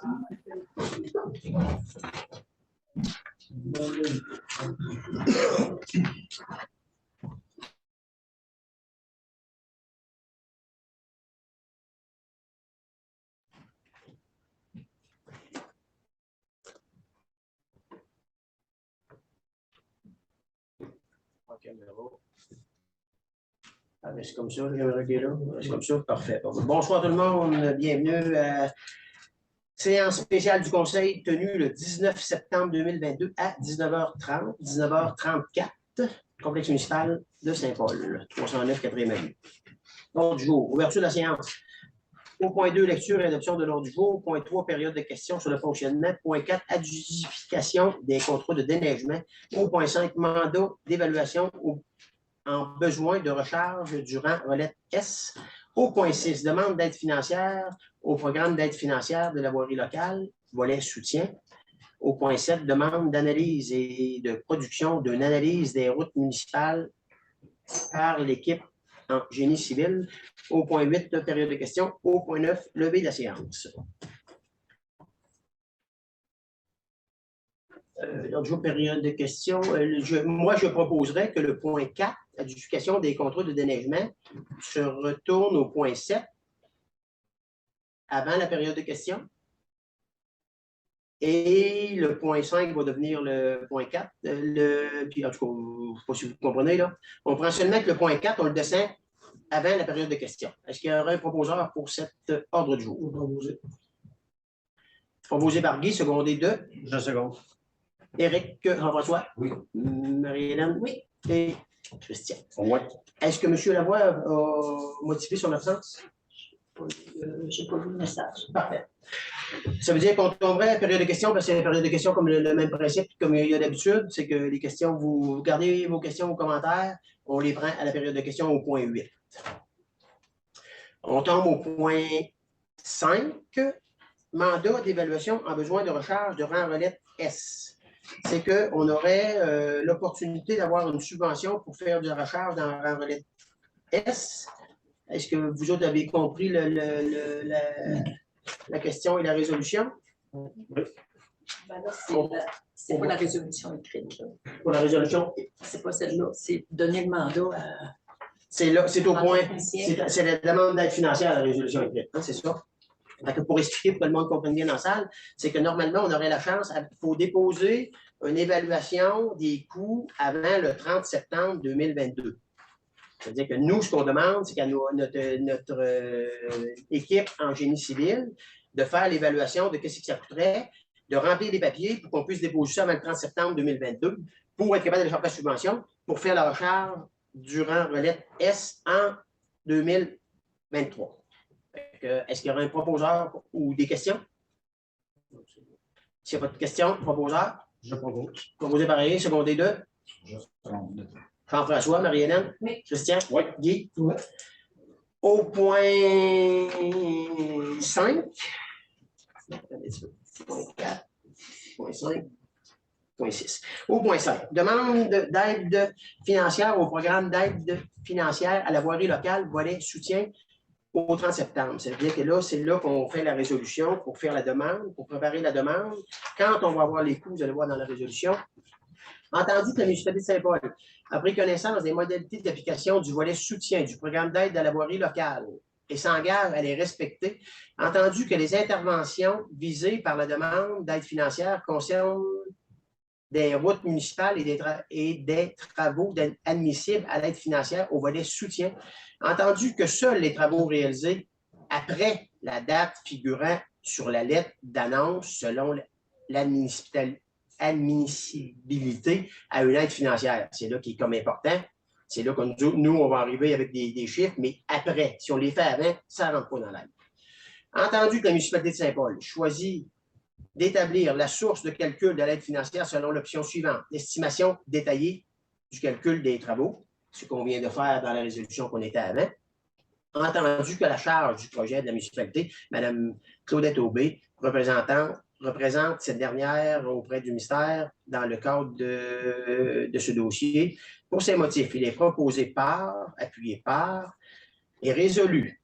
Ah, c'est comme ça, c'est comme ça, parfait. Bonsoir tout le monde, bienvenue à séance spéciale du Conseil tenue le 19 septembre 2022 à 19h30, 19h34, complexe municipal de Saint-Paul, 309 4e avenue. Ordre du jour, ouverture de la séance. Au point 2, lecture et adoption de l'ordre du jour. Point 3, période de questions sur le fonctionnement. Point 4, adjudication des contrats de déneigement. Au point 5, mandat d'évaluation en besoin de recharge durant relais S. Au point 6, demande d'aide financière au programme d'aide financière de la voirie locale, volet soutien. Au point 7, demande d'analyse et de production d'une analyse des routes municipales par l'équipe en génie civil. Au point 8, période de questions. Au point 9, levée de la séance. L'autre jour, période de questions. Moi, je proposerais que le point 4, adjudication des contrats de déneigement, se retourne au point 7 avant la période de questions. Et le point 5 va devenir le point 4. Puis, en tout cas, je ne sais pas si vous comprenez, là. On prend seulement que le point 4, on le descend avant la période de questions. Est-ce qu'il y aurait un proposeur pour cet ordre du jour? Proposé par Guy, secondé de? Je seconde. Éric, Jean-François? Oui. Marie-Hélène? Oui. Et Christian? Oui. Est-ce que M. Lavoie a motivé son absence? Je n'ai pas vu le message. Parfait. Ça veut dire qu'on tomberait à la période de questions, parce que c'est la période de questions comme le même principe, comme il y a d'habitude, c'est que les questions, vous gardez vos questions, vos commentaires, on les prend à la période de questions au point 8. On tombe au point 5, mandat d'évaluation en besoin de recharge de rang relais S. C'est qu'on aurait l'opportunité d'avoir une subvention pour faire de la recharge dans le rang relais S. Est-ce que vous autres avez compris la question et la résolution? Oui. Ben là, c'est pas la résolution écrite. Là. Pour la résolution? C'est pas celle-là. C'est donner le mandat à... C'est au point. C'est la demande d'aide financière à la résolution écrite. Hein, c'est ça? Donc, pour expliquer, pour que le monde comprenne bien dans la salle, c'est que normalement, on aurait la chance, il faut déposer une évaluation des coûts avant le 30 septembre 2022. C'est-à-dire que nous, ce qu'on demande, c'est qu'à notre équipe en génie civil de faire l'évaluation de ce que ça coûterait, de remplir les papiers pour qu'on puisse déposer ça avant le 30 septembre 2022 pour être capable de faire la subvention pour faire la recharge durant relais S en 2023. Est-ce qu'il y aura un proposeur ou des questions? S'il n'y a pas de questions, proposeur? Je propose. Proposé par Eric, secondé de? Jean-François, Marie-Hélène? Oui. Christian? Oui. Guy? Oui. Au point 5, point 4, point 5, point 6. Au point 5, demande d'aide financière au programme d'aide financière à la voirie locale, volet soutien au 30 septembre. C'est-à-dire que là, c'est là qu'on fait la résolution pour faire la demande, pour préparer la demande. Quand on va avoir les coûts, vous allez voir dans la résolution. Entendu que la municipalité de Saint-Paul a pris connaissance des modalités d'application du volet soutien du programme d'aide à la voirie locale et s'engage à les respecter, entendu que les interventions visées par la demande d'aide financière concernent des routes municipales et des travaux admissibles à l'aide financière au volet soutien, entendu que seuls les travaux réalisés après la date figurant sur la lettre d'annonce selon l'admissibilité à une aide financière. C'est là qui est comme important. C'est là que nous, on va arriver avec des chiffres, mais après, si on les fait avant, ça ne rentre pas dans l'aide. Entendu que la municipalité de Saint-Paul choisit d'établir la source de calcul de l'aide financière selon l'option suivante, l'estimation détaillée du calcul des travaux, ce qu'on vient de faire dans la résolution qu'on était avant. Entendu que la charge du projet de la municipalité, Mme Claudette Aubé, représente cette dernière auprès du ministère dans le cadre de ce dossier. Pour ces motifs, il est proposé par, appuyé par, et résolu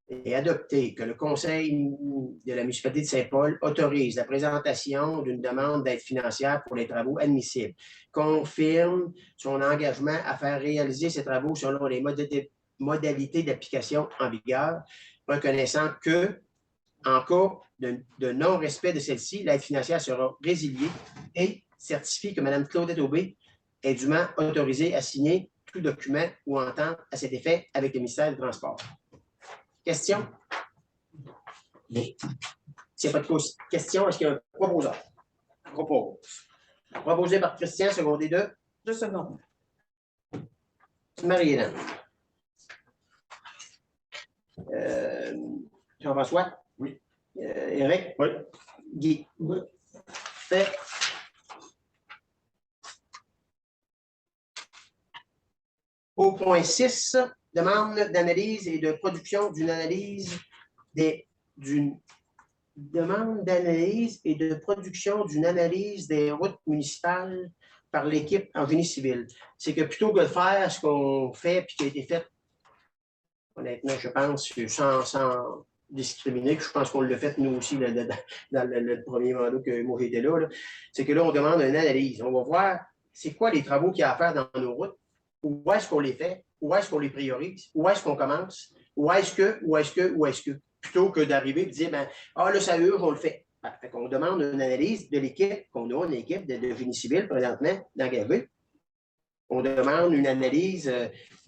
et adopté que le Conseil de la municipalité de Saint-Paul autorise la présentation d'une demande d'aide financière pour les travaux admissibles, confirme son engagement à faire réaliser ces travaux selon les modalités d'application en vigueur, reconnaissant que, en cas de non-respect de celle-ci, l'aide financière sera résiliée et certifie que Mme Claudette Aubé est dûment autorisée à signer tout document ou entente à cet effet avec le ministère du Transport. Question? Oui. S'il n'y a pas de question, est-ce qu'il y a un proposeur? Propose. Proposé par Christian, secondé de? 2 secondes. Marie-Hélène. Jean-François? Oui. Éric? Oui. Guy? Oui. Fait. Au point 6, demande d'analyse et de production d'une analyse des routes municipales par l'équipe en génie civil. C'est que plutôt que de faire ce qu'on fait et qui a été fait, honnêtement, je pense, sans discriminer, je pense qu'on l'a fait nous aussi dans le premier mandat que moi j'étais là, c'est que là, on demande une analyse. On va voir c'est quoi les travaux qu'il y a à faire dans nos routes, où est-ce qu'on les fait, où est-ce qu'on les priorise, où est-ce qu'on commence, où est-ce que, plutôt que d'arriver et de dire, ben, là, ça urge, on le fait. Fait qu'on demande une analyse de l'équipe qu'on a, une équipe de génie civil présentement d'engagé. On demande une analyse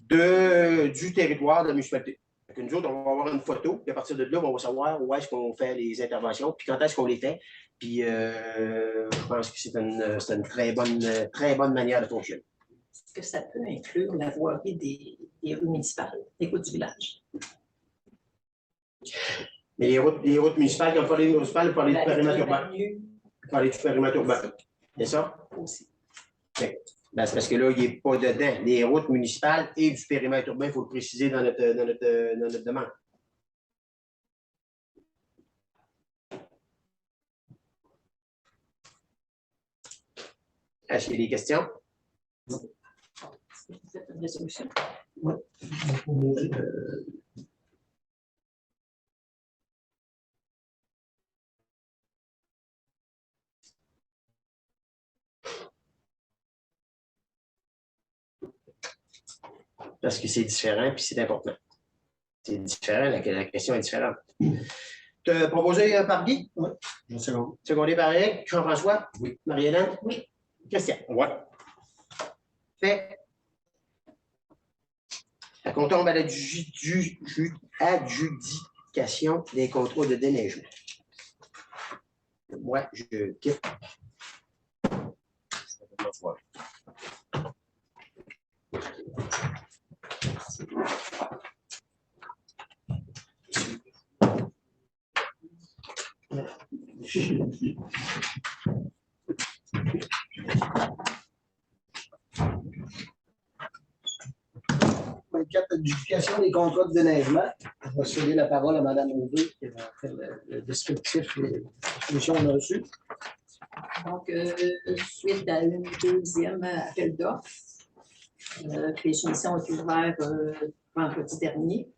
du territoire de la municipalité. Nous autres, on va avoir une photo, puis à partir de là, on va savoir où est-ce qu'on fait les interventions, puis quand est-ce qu'on les fait. Puis je pense que c'est une très bonne manière de fonctionner. Est-ce que ça peut inclure la voirie des rues municipales, des routes du village? Mais les routes municipales, comme les municipales, il faut aller du périmètre urbain. Il faut aller du périmètre urbain. C'est ça? Aussi. Okay. Ben, c'est parce que là, il n'est pas dedans. Les routes municipales et du périmètre urbain, il faut le préciser dans notre demande. Est-ce qu'il y a des questions? Vous faites une résolution? Oui. Parce que c'est différent, puis c'est important. C'est différent, la question est différente. Proposé par Guy? Oui. Une seconde. Secondé par Eric. Jean-François? Oui. Marie-Hélène? Oui. Christian? Oui. Fait. On tombe à l'adjudication des contrats de déneigement. Moi, je quitte. Adjudication des contrats de déneigement. Je vais céder la parole à Mme Aubé qui va faire le descriptif et les solutions qu'on a reçues. Donc, suite à une deuxième appel d'offres, les soumissions ont été ouvertes vendredi dernier.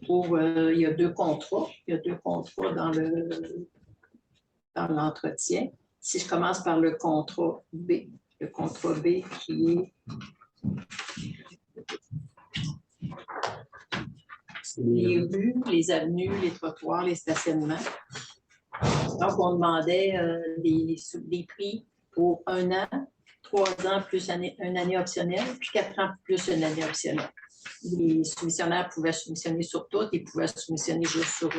Il y a 2 contrats. Il y a 2 contrats dans l'entretien. Si je commence par le contrat B, le contrat B qui est les rues, les avenues, les trottoirs, les stationnements. Donc, on demandait des prix pour 1 an, 3 ans plus une année optionnelle, puis 4 ans plus une année optionnelle. Les soumissionnaires pouvaient soumissionner sur tout, ils pouvaient soumissionner juste sur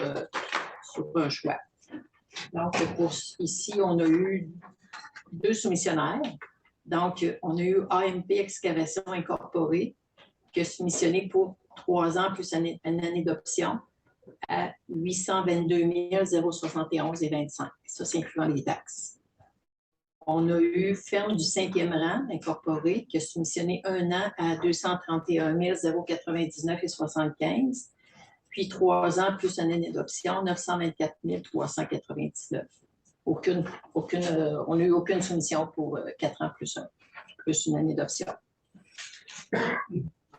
un choix. Donc, ici, on a eu 2 soumissionnaires. Donc, on a eu AMP Excavation Incorporée qui a soumissionné pour 3 ans plus une année d'option à 822 071,25. Ça, c'est incluant les taxes. On a eu Ferme du 5e rang incorporée qui a soumissionné 1 an à 231 099,75. Puis 3 ans plus une année d'option, 924 399. On n'a eu aucune soumission pour 4 ans plus une année d'option.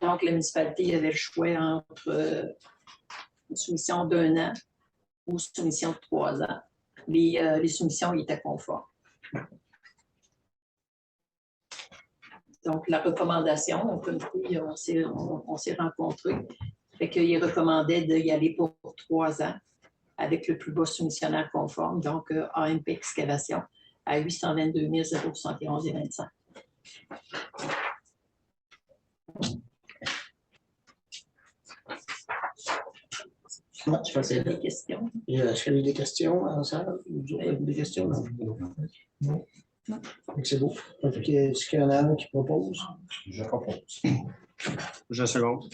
Donc, la municipalité avait le choix entre une soumission d'1 an ou soumission de 3 ans. Les soumissions étaient conformes. Donc, la recommandation, au comité, on s'est rencontrés. Fait qu'il recommandait d'y aller pour 3 ans avec le plus bas soumissionnaire conforme, donc AMP Excavation, à 822 071,25. Moi, je C'est fais des questions. Est-ce qu'il y a eu des questions en salle? Vous autres, avez des questions? Non. C'est beau. Est-ce qu'il y en a un qui propose? Je propose. Je seconde.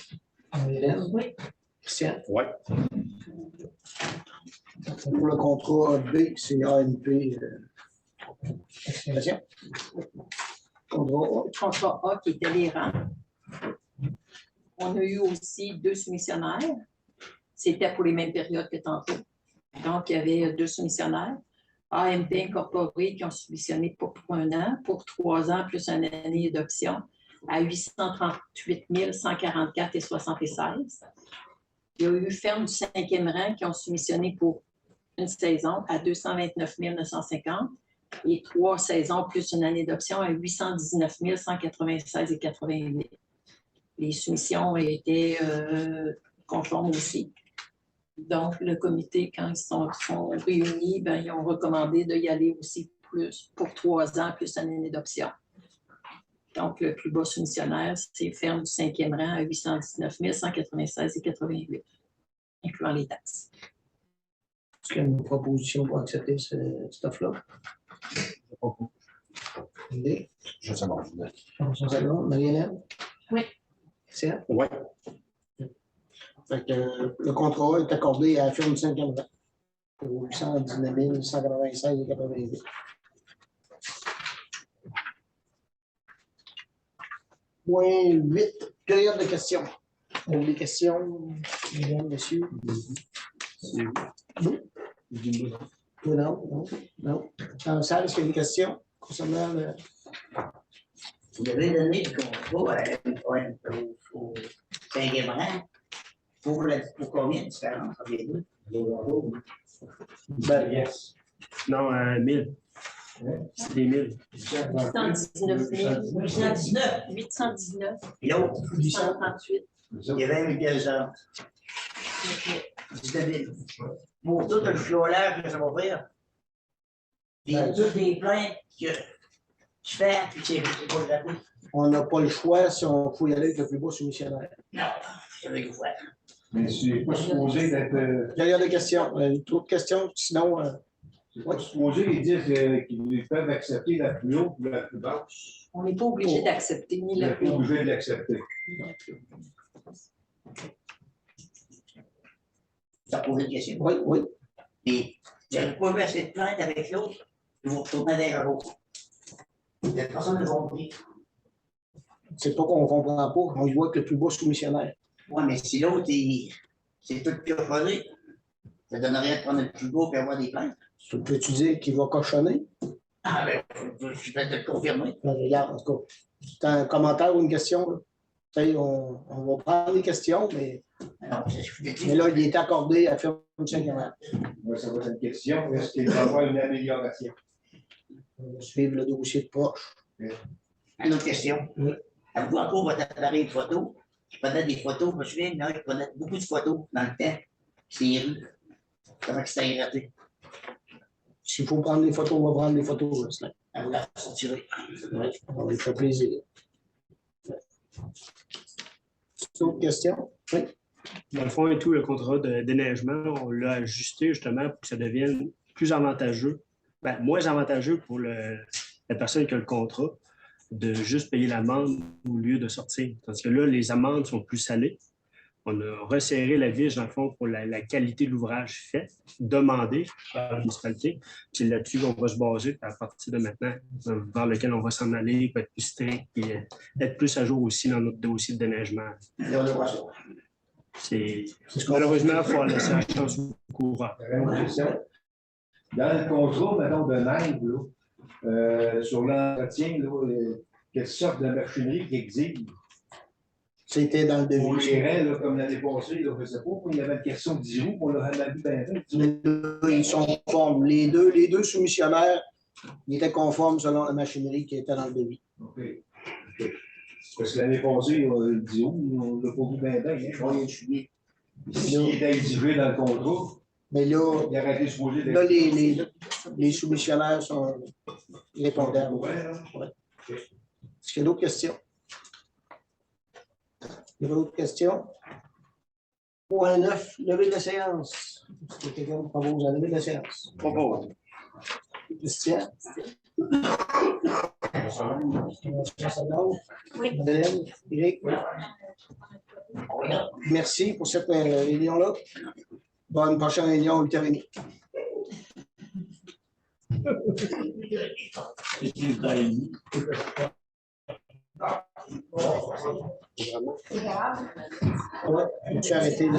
Hélène? Oui. Christian? Oui. Pour le contrat B, c'est AMP Excavation. Contrat A qui était les rangs. On a eu aussi 2 soumissionnaires. C'était pour les mêmes périodes que tantôt. Donc, il y avait 2 soumissionnaires. AMP Incorporé qui ont soumissionné pour 1 an, pour 3 ans plus une année d'option à 838 144,76. Il y a eu Ferme du 5e rang qui ont soumissionné pour une saison à 229 950 et 3 saisons plus une année d'option à 819 196,88. Les soumissions étaient conformes aussi. Donc, le comité, quand ils sont réunis, ils ont recommandé d'y aller aussi plus pour 3 ans plus une année d'option. Donc, le plus bas soumissionnaire, c'est Ferme du 5e rang à 819 196,88, incluant les taxes. Est-ce qu'il y a une proposition pour accepter cette offre-là? Je propose. Oui. Je seconde. Marie-Hélène? Oui. Christian? Oui. Fait que, le contrat est accordé à la firme 5e rang pour 819 196,88. Point 8, période de questions. Avez-vous des questions, mesdames, messieurs? Non? Non. Dans la salle, est-ce qu'il y a des questions concernant le... Vous avez donné le contrat au 5e rang pour combien de différence entre les deux? Ben, Yes. Non, 1000. C'est des 1000. 819 000. 819. 819, Et l'autre, 838. il y avait une différence. 19 000. Pour tout le flolage que ça va faire. Puis toutes les plaintes que je fais, puis c'est pas le rapport. on n'a pas le choix si on faut y aller avec le plus beau soumissionnaire. Non, je vais le faire. Mais c'est pas supposé d'être. Période de questions. D'autres questions? Sinon, C'est pas supposé ils disent qu'ils peuvent accepter la plus haute ou la plus basse. On n'est pas obligé d'accepter ni Ils la sont pas obligés de l'accepter. Ça pose une question. oui. Et j'avais pas vu assez de plaintes avec l'autre. Ils vont retourner vers l'autre. Personne ne compris. C'est pas qu'on ne comprend pas. On y voit que le plus beau soumissionnaire. Oui, mais si l'autre, c'est tout piochonné, ça donne rien de prendre le plus beau et avoir des plaintes. Peux-tu dire qu'il va cochonner? Ah, ben, je vais te le confirmer. Ben, regarde, en tout cas, c'est un commentaire ou une question. Là. On va prendre les questions, mais Alors, je te dis, là, il est accordé à faire une 5e rang. Moi, ça va être une question. Est-ce qu'il va y avoir une amélioration? On va suivre le dossier de proche. une autre question. Oui. Avez-vous encore votre appareil photo? Je prenais des photos, je me souviens, il y en a qui prenaient beaucoup de photos dans le temps. C'est rues. Comment c'était raté? S'il faut prendre des photos, on va prendre des photos. Là, À vous la sortirez. ouais, on lui fait plaisir. D'autres questions? Oui. Dans le fond et tout, le contrat de déneigement, on l'a ajusté justement pour que ça devienne plus avantageux, moins avantageux pour la personne qui a le contrat, de juste payer l'amende au lieu de sortir. Tandis que là, les amendes sont plus salées. On a resserré la vis, dans le fond, pour la qualité de l'ouvrage fait, demandé par la municipalité. C'est là-dessus qu'on va se baser à partir de maintenant, vers lequel on va s'en aller, pour être plus strict et être plus à jour aussi dans notre dossier de déneigement. Là, on le voit ça. Malheureusement, il faut laisser la chance au courant. Une question. Dans le contrat, mettons, de neige, sur l'entretien, quelle sorte de machinerie qui exige? C'était dans le On devis. gérait, là, comme l'année passée, là, je ne sais pas, il y avait une question de 10 roues, on l'a mal vu bien vite. Les deux, ils sont conformes. Les deux soumissionnaires, ils étaient conformes selon la machinerie qui était dans le devis. OK. Parce que l'année passée, le 10 roues, on ne l'a pas vu bien bien. Oui, je suis. S'il était exigé dans le contrat, Mais là, il aurait été supposé d'être. là les soumissionnaires sont répondables. Ouais, là. Est-ce qu'il y a d'autres questions? Il y a d'autres questions? Point 9, levée de la séance. Est-ce que quelqu'un propose la levée de la séance? Propose. Christian? Oui. Madeleine? Éric? Merci pour cette réunion-là. Bonne prochaine réunion au 8h30. Ouais, tu as arrêté de...